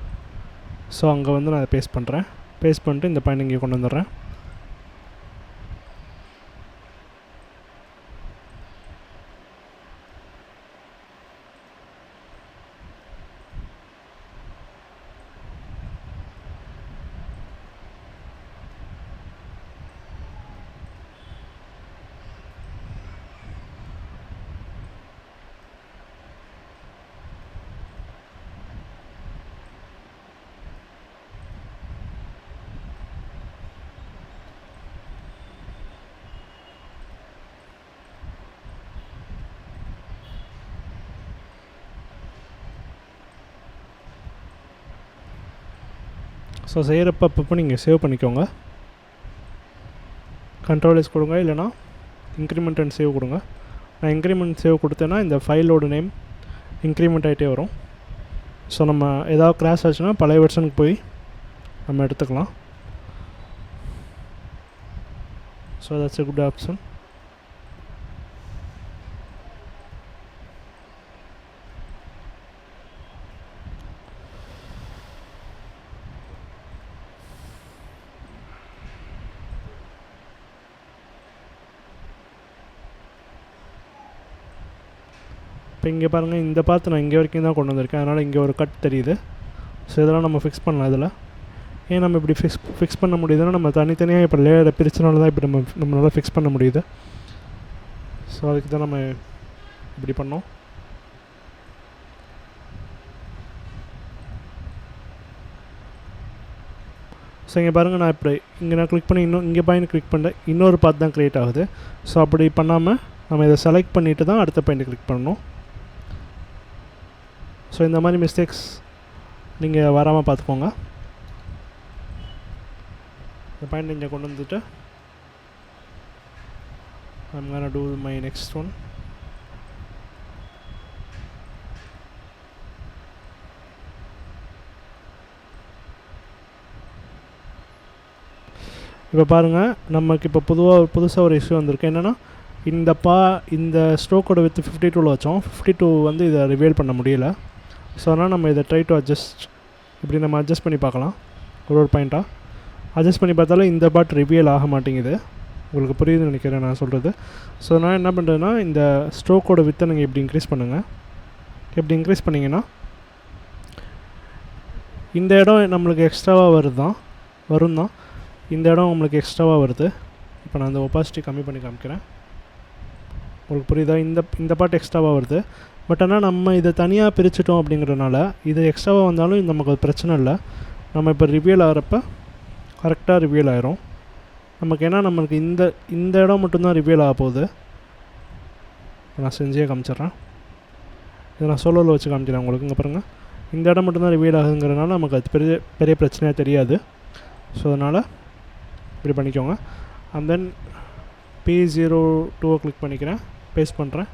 ஸோ அங்கே வந்து நான் அதை பேஸ்ட் பண்ணுறேன். பேஸ்ட் பண்ணிட்டு இந்த பாயிண்ட் இங்கே கொண்டு வந்துடுறேன். ஸோ செய்கிறப்ப அப்பப்போ நீங்கள் சேவ் பண்ணிக்கோங்க. கண்ட்ரோல் எஸ் கொடுங்க, இல்லைனா இன்க்ரிமெண்ட் அண்ட் சேவ் கொடுங்க. நான் இன்க்ரிமெண்ட் சேவ் கொடுத்தேன்னா இந்த ஃபைலோட நேம் இன்க்ரிமெண்ட் ஆகிட்டே வரும். ஸோ நம்ம ஏதாவது கிராஷ் ஆச்சுன்னா பழைய வெர்ஷனுக்கு போய் நம்ம எடுத்துக்கலாம். So that's a good option. இப்போ இங்கே பாருங்கள், இந்த பார்த்து நான் இங்கே வரைக்கும் தான் கொண்டு வந்திருக்கேன், அதனால் இங்கே ஒரு கட் தெரியுது. ஸோ இதெல்லாம் நம்ம ஃபிக்ஸ் பண்ணலாம். இதில் ஏன் நம்ம இப்படி ஃபிக்ஸ் பண்ண முடியுதுன்னா நம்ம தனித்தனியாக இப்போ லேயரை பிரிச்சனால தான் இப்படி நம்மளால் ஃபிக்ஸ் பண்ண முடியுது. ஸோ அதுக்கு தான் நம்ம இப்படி பண்ணோம். ஸோ இங்கே பாருங்கள், நான் இப்படி இங்கே நான் கிளிக் பண்ணி இங்கே பாயிண்ட் கிளிக் பண்ணேன், இன்னொரு பார்ட் தான் க்ரியேட் ஆகுது. ஸோ அப்படி பண்ணாமல் நம்ம இதை செலக்ட் பண்ணிவிட்டு தான் அடுத்த பாயிண்ட் கிளிக் பண்ணணும். ஸோ இந்த மாதிரி மிஸ்டேக்ஸ் நீங்கள் வராமல் பார்த்துக்கோங்க. இந்த பாயிண்ட் இங்கே கொண்டு வந்துட்டு I'm gonna do my next one. இப்போ பாருங்கள், நமக்கு இப்போ புதுசாக ஒரு இஷ்யூ வந்திருக்கு. என்னென்னா இந்த ஸ்ட்ரோக்கோட வித் 52 வச்சோம். 52 வந்து இதை ரிவீல் பண்ண முடியல. ஸோ அதனால் நம்ம இதை ட்ரை டு அட்ஜஸ்ட், இப்படி நம்ம அட்ஜஸ்ட் பண்ணி பார்க்கலாம். ஒரு பாயிண்ட்டாக அட்ஜஸ்ட் பண்ணி பார்த்தாலும் இந்த பார்ட் ரிவீல் ஆக மாட்டேங்குது. உங்களுக்கு புரியுதுன்னு நினைக்கிறேன் நான் சொல்கிறது. ஸோ நான் என்ன பண்ணுறேன்னா, இந்த ஸ்ட்ரோக்கோட வித்தை நீங்கள் இப்படி இன்க்ரீஸ் பண்ணுங்கள். இப்படி இன்க்ரீஸ் பண்ணிங்கன்னா இந்த இடம் நம்மளுக்கு எக்ஸ்ட்ராவாக வரும் தான். இந்த இடம் உங்களுக்கு எக்ஸ்ட்ராவாக வருது. இப்போ நான் அந்த ஒப்பாசிட்டி கம்மி பண்ணி காமிக்கிறேன். உங்களுக்கு புரியுதா? இந்த பார்ட் எக்ஸ்ட்ராவாக வருது. பட் ஆனால் நம்ம இதை தனியாக பிரிச்சிட்டோம் அப்படிங்கிறதுனால இது எக்ஸ்ட்ராவாக வந்தாலும் நமக்கு அது பிரச்சனை இல்லை. நம்ம இப்போ ரிவீல் ஆகிறப்ப கரெக்டாக ரிவீல் ஆயிரும் நமக்கு. ஏன்னா நம்மளுக்கு இந்த இடம் மட்டும்தான் ரிவீல் ஆக போகுது. நான் செஞ்சே காமிச்சிட்றேன். இதை நான் சோலோவில் வச்சு காமிக்கிறேன் உங்களுக்கு. இங்கே பாருங்கள், இந்த இடம் மட்டும்தான் ரிவீல் ஆகுங்கிறதுனால நமக்கு அது பெரிய பிரச்சனையாக தெரியாது. ஸோ அதனால் இப்படி பண்ணிக்கோங்க. அண்ட் தென் P02 கிளிக் பண்ணிக்கிறேன், பேஸ்ட் பண்ணுறேன்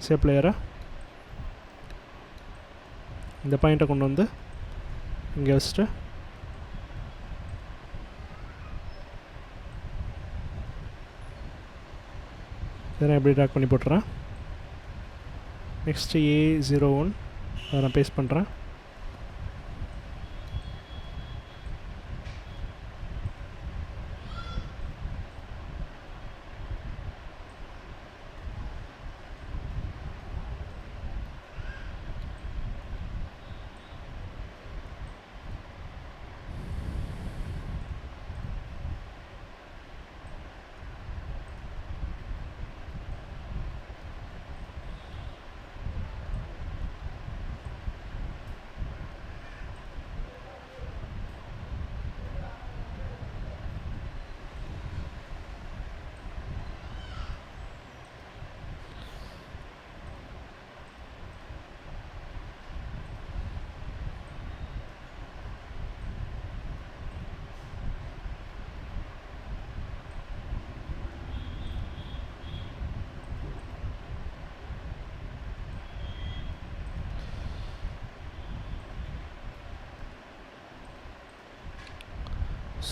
ஷேப் லேயரை. இந்த பாயிண்ட்டை கொண்டு வந்து இங்கே வச்சுட்டு இதை நான் எப்படி ட்ராக் பண்ணி போட்டுறேன். நெக்ஸ்ட்டு A01 அதை நான் பேஸ்ட் பண்ணுறேன்.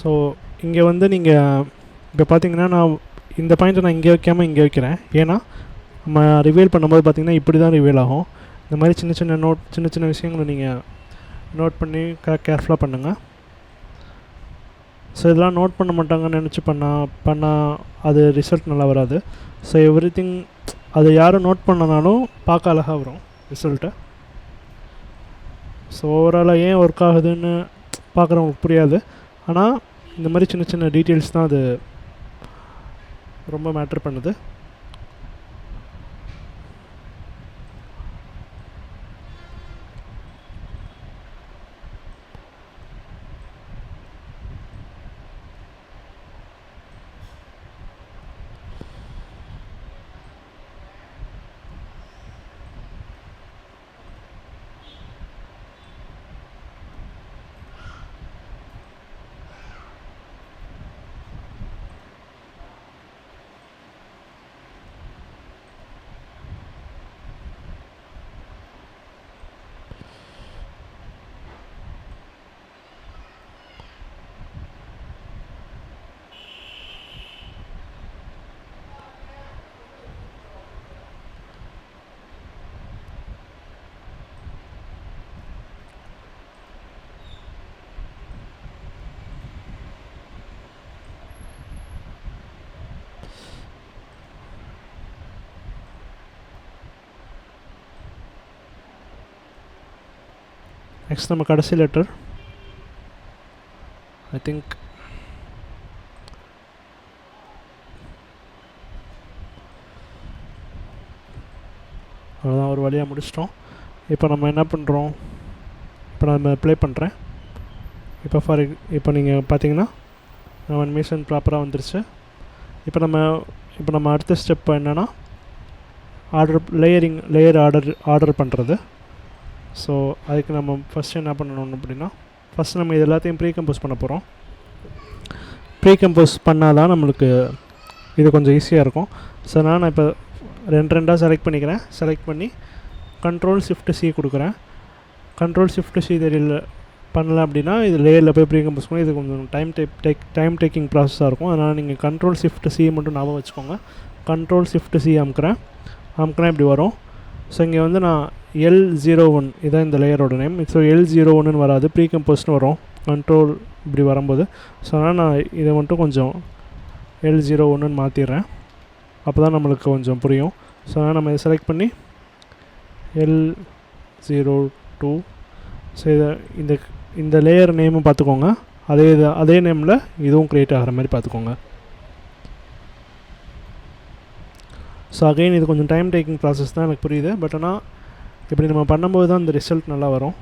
ஸோ இங்கே வந்து நீங்கள் இப்போ பார்த்தீங்கன்னா நான் இந்த பாயிண்ட்டை நான் இங்கே வைக்காமல் இங்கே வைக்கிறேன். ஏன்னா நம்ம ரிவீல் பண்ணும்போது பார்த்திங்கன்னா இப்படி தான் ரிவீல் ஆகும். இந்த மாதிரி சின்ன சின்ன விஷயங்களை நீங்கள் நோட் பண்ணி கேர்ஃபுல்லாக பண்ணுங்கள். ஸோ இதெல்லாம் நோட் பண்ண மாட்டாங்கன்னு நினச்சி பண்ணால் அது ரிசல்ட் நல்லா வராது. ஸோ எவ்ரிதிங் அது யாரும் நோட் பண்ணனாலும் பார்க்க அழகாக வரும் ரிசல்ட்டு. ஸோ ஓவராலாக ஏன் ஒர்க் ஆகுதுன்னு பார்க்குறவங்களுக்கு புரியாது. ஆனால் இந்த மாதிரி சின்ன சின்ன டீட்டெயில்ஸ் தான் அது ரொம்ப மேட்டர் பண்ணுது. நெக்ஸ்ட் நம்ம கடைசி லெட்டர் ஐ திங்க் அவ்வளோதான், ஒரு வழியாக முடிச்சிட்டோம். இப்போ நம்ம என்ன பண்ணுறோம், இப்போ நான் ப்ளே பண்ணுறேன். இப்போ நீங்கள் பார்த்தீங்கன்னா அனிமேஷன் ப்ராப்பராக வந்துருச்சு. இப்போ நம்ம அடுத்த ஸ்டெப் என்னென்னா லேயர் ஆர்டர் பண்ணுறது. ஸோ அதுக்கு நம்ம ஃபஸ்ட்டு என்ன பண்ணணும் அப்படின்னா, ஃபஸ்ட்டு நம்ம இது எல்லாத்தையும் ப்ரீ கம்போஸ் பண்ண போகிறோம். ப்ரீ கம்போஸ் பண்ணால் தான் நம்மளுக்கு இது கொஞ்சம் ஈஸியாக இருக்கும். ஸோ நான் இப்போ ரெண்டாக செலக்ட் பண்ணி Ctrl+Shift+C கொடுக்குறேன். Ctrl+Shift+C தெரியல பண்ணல அப்படின்னா இது லேயரில் போய் ப்ரீ கம்போஸ் பண்ணி இது கொஞ்சம் டைம் டேக்கிங் ப்ராசஸாக இருக்கும். அதனால் நீங்கள் Ctrl+Shift+C மட்டும் ஞாபகம் வச்சுக்கோங்க. Ctrl+Shift+C அமுக்கிறேன் இப்படி வரும். ஸோ இங்கே வந்து நான் L01 இதான் இந்த லேயரோட நேம். ஸோ L01ன்னு வராது, ப்ரீ கம்போஸ்னு வரும் கண்ட்ரோல் இப்படி வரும்போது. ஸோ அதனால் நான் இதை மட்டும் கொஞ்சம் L01ன்னு மாற்றிடுறேன், அப்போ தான் நம்மளுக்கு கொஞ்சம் புரியும். ஸோ அதனால் நம்ம இதை செலக்ட் பண்ணி L02. ஸோ இந்த லேயர் நேமும் பார்த்துக்கோங்க, அதே நேமில் இதுவும் க்ரியேட் ஆகிற மாதிரி பார்த்துக்கோங்க. ஸோ அகைன் இது கொஞ்சம் டைம் டேக்கிங் ப்ராசஸ் தான், எனக்கு புரியுது. பட் ஆனால் இப்படி நம்ம பண்ணும்போது தான் இந்த ரிசல்ட் நல்லா வரும்.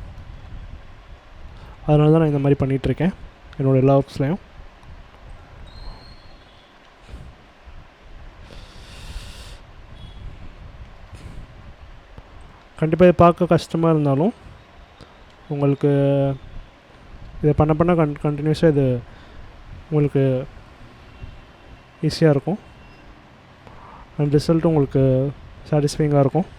அதனால தான் நான் இந்த மாதிரி பண்ணிகிட்ருக்கேன் என்னோடய எல்லா ஒர்க்ஸ்லேயும். கண்டிப்பாக இதை பார்க்க கஷ்டமாக இருந்தாலும் உங்களுக்கு இதை பண்ண கண்டினியூஸாக இது உங்களுக்கு ஈஸியாக இருக்கும் அண்ட் ரிசல்ட்டும் உங்களுக்கு சாட்டிஸ்ஃபைங்காக இருக்கும்.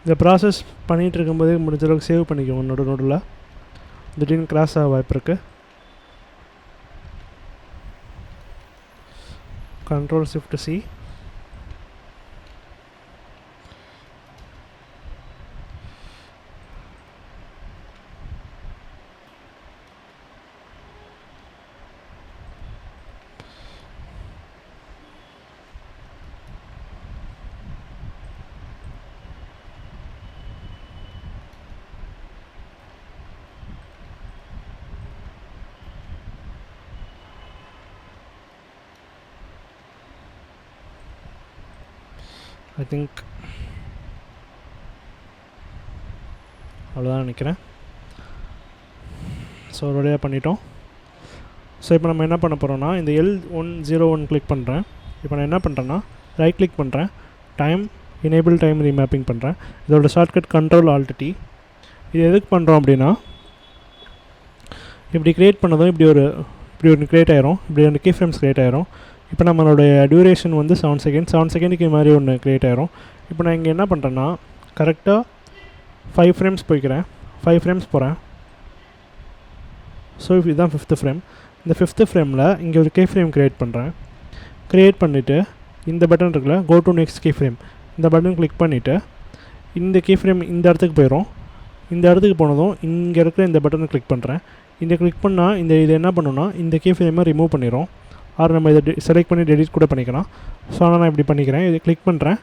இந்த ப்ராசஸ் பண்ணிகிட்டு இருக்கும்போதே முடிஞ்ச அளவுக்கு சேவ் பண்ணிக்கோங்க. நோடில் திடீர்னு கிராஸ் ஆக வாய்ப்பு இருக்குது. Ctrl+Shift+C. ஐ திங்க் அவ்வளோதான் நினைக்கிறேன். ஸோ ஒரு வழியாக பண்ணிட்டோம். ஸோ இப்போ நம்ம என்ன பண்ண போகிறோம்னா இந்த L101 கிளிக் பண்ணுறேன். இப்போ நான் என்ன பண்ணுறேன்னா ரைட் கிளிக் பண்ணுறேன், எனேபிள் டைம் ரீமேப்பிங் பண்ணுறேன். இதோட ஷார்ட்கட் Ctrl+Alt+T. இது எதுக்கு பண்ணுறோம் அப்படின்னா இப்படி க்ரியேட் பண்ணதும் இப்படி ஒன்று க்ரியேட் ஆயிரும், இப்படி 2 கீ ஃப்ரேம்ஸ் க்ரியேட் ஆயிரும். இப்போ நம்மளுடைய டியூரேஷன் வந்து 7 செகண்டுக்கு மாதிரி ஒன்று க்ரியேட் ஆயிரும். இப்போ நான் இங்கே என்ன பண்ணுறேன்னா கரெக்டாக 5 ஃப்ரேம்ஸ் போய்க்கிறேன், 5 ஃப்ரேம்ஸ் போகிறேன். ஸோ இதுதான் 5th ஃப்ரேம். இந்த 5th ஃப்ரேமில் இங்கே ஒரு கே ஃப்ரேம் க்ரியேட் பண்ணுறேன். க்ரியேட் பண்ணிவிட்டு இந்த பட்டன் இருக்குல்ல, go to next key frame, இந்த பட்டன் கிளிக் பண்ணிவிட்டு இந்த கே ஃப்ரேம் இந்த இடத்துக்கு போயிடும். இந்த இடத்துக்கு போனதும் இங்கே இருக்கிற இந்த பட்டனை கிளிக் பண்ணுறேன். இந்த கிளிக் பண்ணால் இது என்ன பண்ணுன்னா இந்த கே ஃப்ரேமை ரிமூவ் பண்ணிடும். ஆர் நம்ம இதை செலக்ட் பண்ணி டெலிட் கூட பண்ணிக்கலாம். ஸோ ஆனால் நான் இப்படி பண்ணிக்கிறேன். இதை கிளிக் பண்ணுறேன்.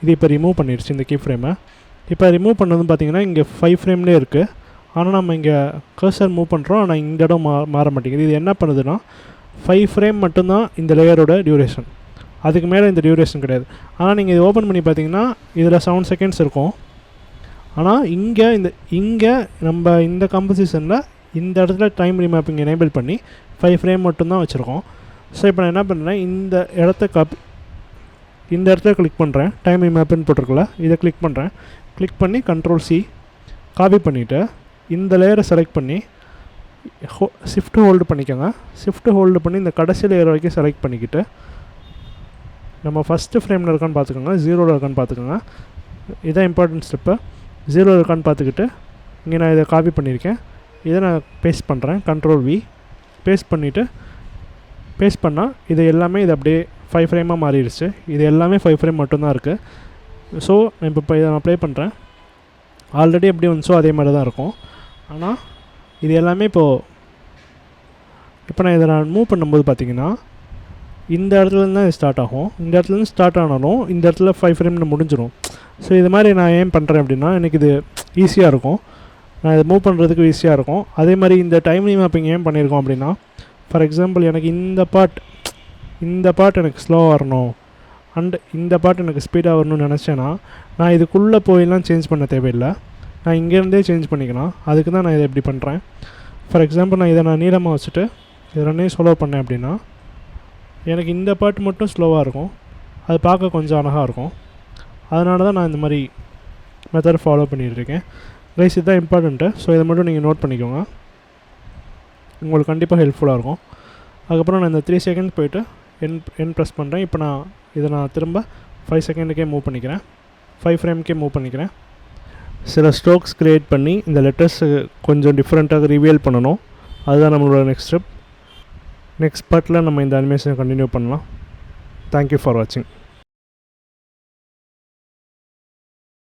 இது இப்போ ரிமூவ் பண்ணிடுச்சு இந்த கீ ஃப்ரேமை. இப்போ ரிமூவ் பண்ணதும் பார்த்திங்கன்னா இங்கே 5 ஃப்ரேம்லேயே இருக்குது. ஆனால் நம்ம இங்கே கர்சர் மூவ் பண்ணுறோம், ஆனால் இந்த இடம் மாற மாட்டேங்குது. இது என்ன பண்ணுதுன்னா 5 ஃப்ரேம் மட்டும்தான் இந்த லேயரோட டியூரேஷன், அதுக்கு மேலே இந்த டியூரேஷன் கிடையாது. ஆனால் நீங்கள் இது ஓப்பன் பண்ணி பார்த்தீங்கன்னா இதில் 7 செகண்ட்ஸ் இருக்கும். ஆனால் இங்கே நம்ம இந்த கம்போசிஷனில் இந்த இடத்துல டைம் ரீமேப்பிங் எனேபிள் பண்ணி 5 ஃப்ரேம் மட்டும்தான் வச்சுருக்கோம். ஸோ இப்போ நான் என்ன பண்ணுறேன், இந்த இடத்துல கிளிக் பண்ணுறேன். டைம் ரீமேப்னு போட்டிருக்கல, இதை கிளிக் பண்ணுறேன். கிளிக் பண்ணி Ctrl+C காப்பி பண்ணிவிட்டு இந்த லேயரை செலக்ட் பண்ணி ஷிஃப்ட் ஹோல்டு பண்ணிக்கோங்க. ஷிஃப்ட் ஹோல்டு பண்ணி இந்த கடைசி லேயர் வரைக்கும் செலக்ட் பண்ணிக்கிட்டு நம்ம ஃபஸ்ட்டு ஃப்ரேமில் இருக்கான்னு பார்த்துக்கோங்க, 0ல் இருக்கான்னு பார்த்துக்கோங்க. இதான் இம்பார்ட்டன்ட் ஸ்டெப்பு. 0 இருக்கான்னு பார்த்துக்கிட்டு இங்கே நான் இதை காப்பி பண்ணியிருக்கேன். இதை நான் பேஸ்ட் பண்ணுறேன். Ctrl+V பேஸ்ட் பண்ணிவிட்டு பேஸ்ட் பண்ணால் இது எல்லாமே இது அப்படியே 5 ஃப்ரேமாக மாறிடுச்சு. இது எல்லாமே 5 ஃப்ரேம் மட்டும்தான் இருக்குது. ஸோ இப்போ இதை நான் ப்ளே பண்ணுறேன். ஆல்ரெடி எப்படி வந்துச்சோ அதே மாதிரி தான் இருக்கும். ஆனால் இது எல்லாமே இப்போ நான் இதை மூவ் பண்ணும்போது பார்த்திங்கன்னா இந்த இடத்துலேருந்து தான் இது ஸ்டார்ட் ஆகும். இந்த இடத்துலேருந்து ஸ்டார்ட் ஆனாலும் இந்த இடத்துல 5 ஃப்ரேமில் முடிஞ்சிடும். ஸோ இது மாதிரி நான் ஏன் பண்ணுறேன் அப்படின்னா எனக்கு இது ஈஸியாக இருக்கும், நான் இதை மூவ் பண்ணுறதுக்கு ஈஸியாக இருக்கும். அதே மாதிரி இந்த டைம் ரீமேப்பிங் ஏன் பண்ணியிருக்கோம் அப்படின்னா, ஃபார் எக்ஸாம்பிள் எனக்கு இந்த பார்ட் எனக்கு ஸ்லோவாக வரணும் அண்ட் இந்த பார்ட் எனக்கு ஸ்பீடாக வரணும்னு நினச்சேன்னா நான் இதுக்குள்ளே போயெல்லாம் சேஞ்ச் பண்ண தேவையில்லை, நான் இங்கேருந்தே சேஞ்ச் பண்ணிக்கலாம். அதுக்கு தான் நான் இதை எப்படி பண்ணுறேன். ஃபார் எக்ஸாம்பிள் நான் இதை நீளமாக வச்சுட்டு இதை 2 ஸ்லோ பண்ணேன் அப்படின்னா எனக்கு இந்த பார்ட் மட்டும் ஸ்லோவாக இருக்கும், அது பார்க்க கொஞ்சம் அழகாக இருக்கும். அதனால தான் நான் இந்த மாதிரி மெத்தட் ஃபாலோ பண்ணிகிட்ருக்கேன். ரைஸ் இதுதான் இம்பார்ட்டண்ட்டு. ஸோ இதை மட்டும் நீங்கள் நோட் பண்ணிக்கோங்க, உங்களுக்கு கண்டிப்பாக ஹெல்ப்ஃபுல்லாக இருக்கும். அதுக்கப்புறம் நான் இந்த 3 செகண்ட் போய்ட்டு என் ப்ரெஸ் பண்ணுறேன். இப்போ இதை நான் திரும்ப 5 செகண்டுக்கே மூவ் பண்ணிக்கிறேன், 5 ஃப்ரேம்க்கே மூவ் பண்ணிக்கிறேன். சில ஸ்ட்ரோக்ஸ் க்ரியேட் பண்ணி இந்த லெட்டர்ஸ் கொஞ்சம் டிஃப்ரெண்ட்டாக ரிவீல் பண்ணணும். அதுதான் நம்மளோட நெக்ஸ்ட் ஸ்டெப். நெக்ஸ்ட் பார்ட்டில் நம்ம இந்த அனிமேஷனை கண்டினியூ பண்ணலாம். தேங்க்யூ ஃபார் வாட்சிங்.